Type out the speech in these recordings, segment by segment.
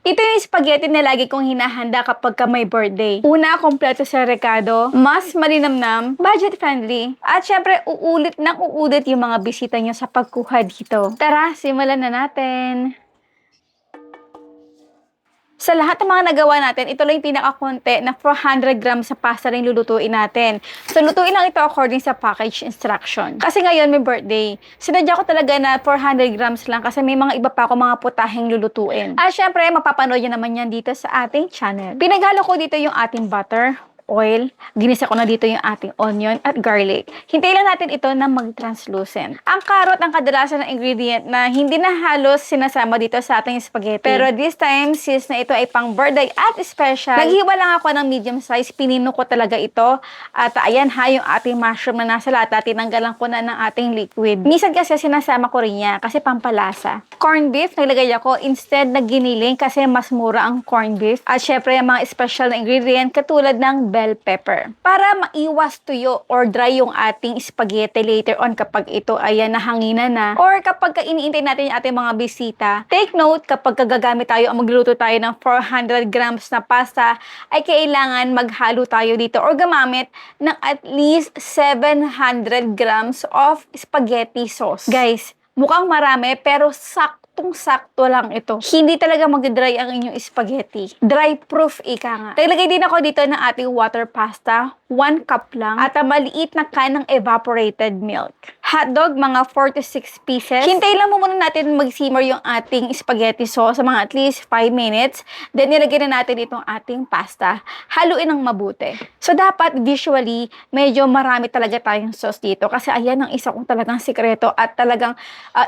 Ito yung spaghetti na lagi kong hinahanda kapag may birthday. Una, kompleto sa rekado, mas malinamnam, budget-friendly, at syempre, uulit ng uulit yung mga bisita nyo sa pagkuha dito. Tara, simulan na natin! Sa lahat ng mga nagawa natin, ito lang yung pinakakonti na 400 grams sa pasta rin lulutuin natin. So, lutuin lang ito according sa package instruction. Kasi ngayon may birthday. Sinadya ko talaga na 400 grams lang kasi may mga iba pa ako mga putaheng lulutuin. At syempre, mapapanood nyo naman yan dito sa ating channel. Pinaghalo ko dito yung ating butter, oil, ginisa ko na dito yung ating onion at garlic. Hintayin lang natin ito na mag-translucent. Ang carrot ang kadalasan ng ingredient na hindi na halos sinasama dito sa ating spaghetti. Pero this time, since na ito ay pang birthday at special, naghiwa lang ako ng medium size, pinino ko talaga ito. At ayan ha, yung ating mushroom na nasa lata, tinanggalan ko na ng ating liquid. Minsan kasi sinasama ko rin niya kasi pampalasa. Corned beef, naglagay ako instead na giniling kasi mas mura ang corned beef. At syempre, yung mga special na ingredient katulad ng bell pepper. Para maiwas tuyo or dry yung ating spaghetti later on kapag ito ay nahanginan na or kapag iniintay natin yung ating mga bisita. Take note, kapag gagamit tayo o magluluto tayo ng 400 grams na pasta, ay kailangan maghalo tayo dito or gamamit ng at least 700 grams of spaghetti sauce. Guys, mukhang marami pero saktong-sakto lang ito. Hindi talaga mag-dry ang inyong spaghetti. Dry proof ika nga. Naglagay din ako dito ng ating water pasta. 1 cup lang. At ang maliit na can ng evaporated milk. Hotdog, mga 4 to 6 pieces. Hintayin lang muna natin mag-simmer yung ating spaghetti sauce sa mga at least 5 minutes. Then, nilagay na natin itong ating pasta. Haluin ng mabuti. So, dapat visually, medyo marami talaga tayong sauce dito. Kasi ayan ang isa kong talagang sikreto at talagang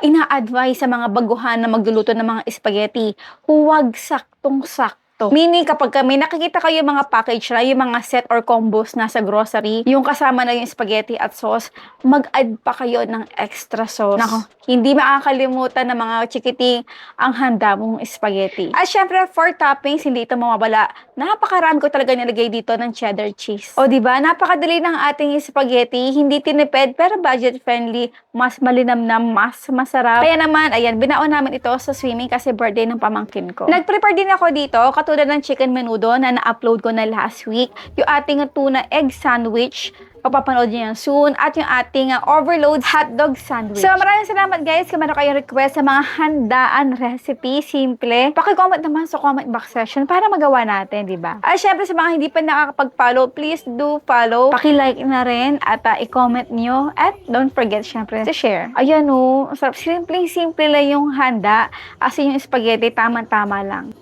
ina-advise sa mga baguhan na magluluto ng mga spaghetti. Huwag saktong-sakto. Meaning, kapag may nakikita kayo mga package na, yung mga set or combos na sa grocery, yung kasama na yung spaghetti at sauce, mag-add pa kayo ng extra sauce. Nako, hindi makakalimutan ng mga chikiting ang handa mong spaghetti. At syempre, for toppings, hindi ito mawawala. Napakarami ko talaga nilagay dito ng cheddar cheese. O diba, napakadali ng ating spaghetti, hindi tinipid pero budget friendly, mas malinamnam, mas masarap. Kaya naman, ayan, binaon namin ito sa swimming kasi birthday ng pamangkin ko. Nag-prepare din ako dito, katulad ng chicken menudo na na-upload ko na last week, yung ating tuna egg sandwich, papapanood niyo yan soon, at yung ating overload hotdog sandwich. So, maraming salamat guys kung meron kayong request sa mga handaan recipe, simple. Paki-comment naman sa comment box section para magawa natin, di ba? At syempre sa mga hindi pa nakakapag-follow, please do follow. Paki-like na rin at i-comment nyo at don't forget syempre to share. Ayan o, simple lang yung handa as yung spaghetti, tama-tama lang.